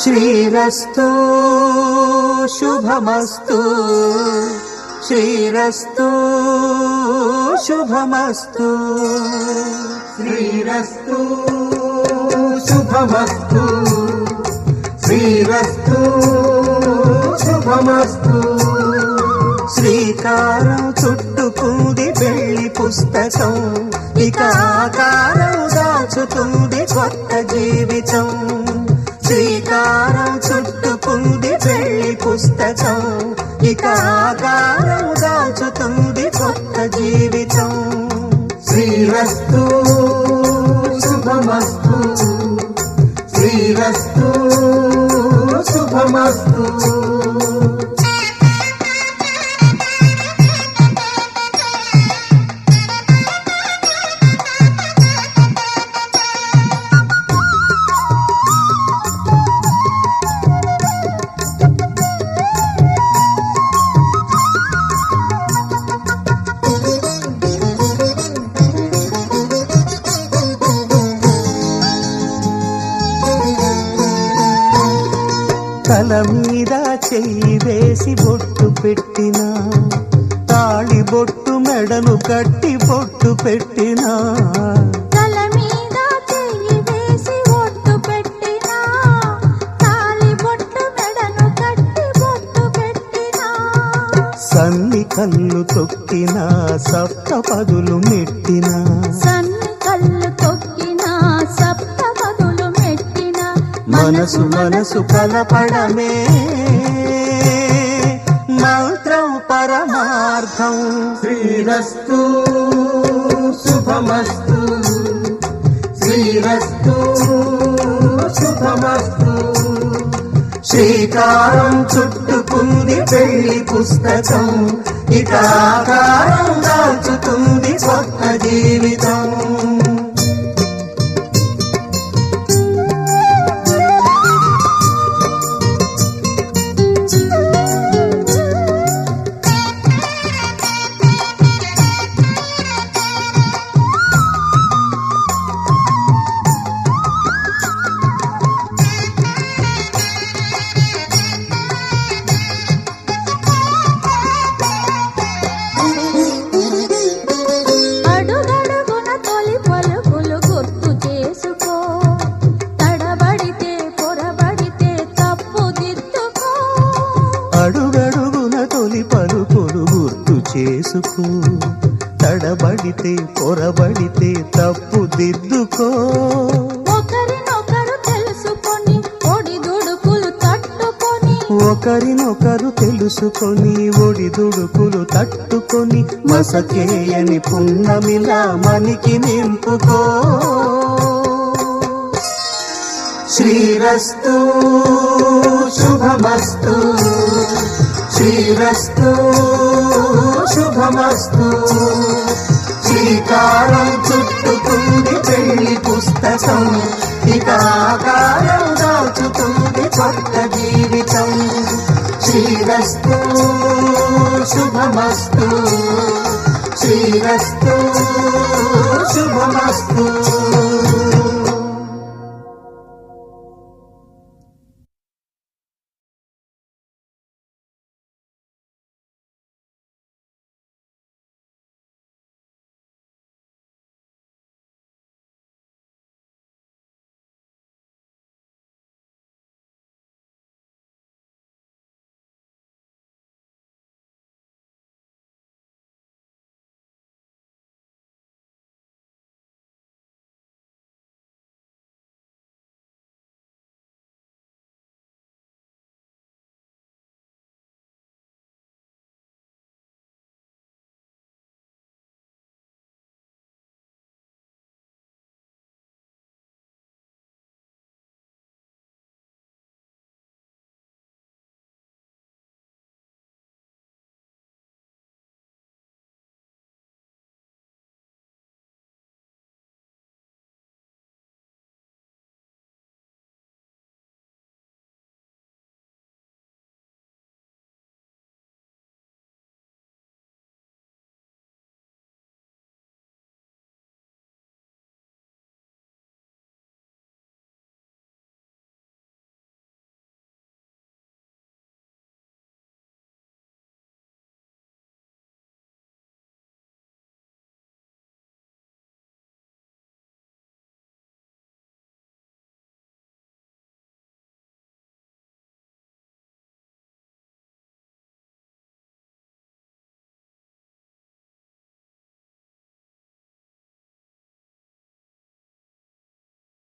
శ్రీరస్తు శుభమస్తు శ్రీరస్తు శుభమస్తు శ్రీరస్తు శుభమస్తు శ్రీరస్తు శుభమస్తు శ్రీకారం చుట్టుకుంది పెళ్లి పుస్తకం ఇక ఆకారం దాచుతుంది కొత్త జీవితం శ్రీకారం చుట్టుకుంది పెళ్లి పుస్తకం ఇక ఆకారం దాచుతుంది కొత్త జీవితం శ్రీరస్తు శుభమస్తు శ్రీరస్తు శుభమస్తు తల మీద చెయ్యి వేసి బొట్టు పెట్టినా తాళి బొట్టు మెడను కట్టి బొట్టు పెట్టినా తల మీద చెయ్యి వేసి బొట్టు పెట్టినా తాళి బొట్టు మెడను కట్టి బొట్టు పెట్టినా సన్ని కళ్ళు తొక్కినా సప్త పదులు మెట్టినా సన్ని కళ్ళు తొక్కినా సప్త పదులు మెట్టినా మనసు మనసు కలపడమే మంత్రం పరమార్థం శ్రీరస్తు శుభమస్తు శ్రీరస్తు శుభమస్తు శ్రీకారం చుట్టుకుంది పెళ్లి పుస్తకం ఇక ఆకారం దాచుతుంది కొత్త జీవితం అడుగడుగున తొలి పలుకులు గుర్తు చేసుకో తడబడితే పొరబడితే తప్పు దిద్దుకో అడుగడుగున తొలి పలుకులు గుర్తు చేసుకో తడబడితే పొరబడితే తప్పు దిద్దుకో ఒకరినొకరు తెలుసుకొని ఒడిదుడుకులు తట్టుకొని ఒకరినొకరు తెలుసుకొని ఒడిదుడుకులు తట్టుకొని మసకేయని పున్నమిలా మనికి నింపుకో శ్రీరస్తు శుభమస్తు శ్రీరస్తు శుభమస్తు శ్రీకారం చుట్టుకుంది పెళ్లి పుస్తకం ఇక ఆకారం దాచుతుంది కొత్త జీవితం శ్రీరస్తు శుభమస్తు శ్రీరస్తు శుభమస్తు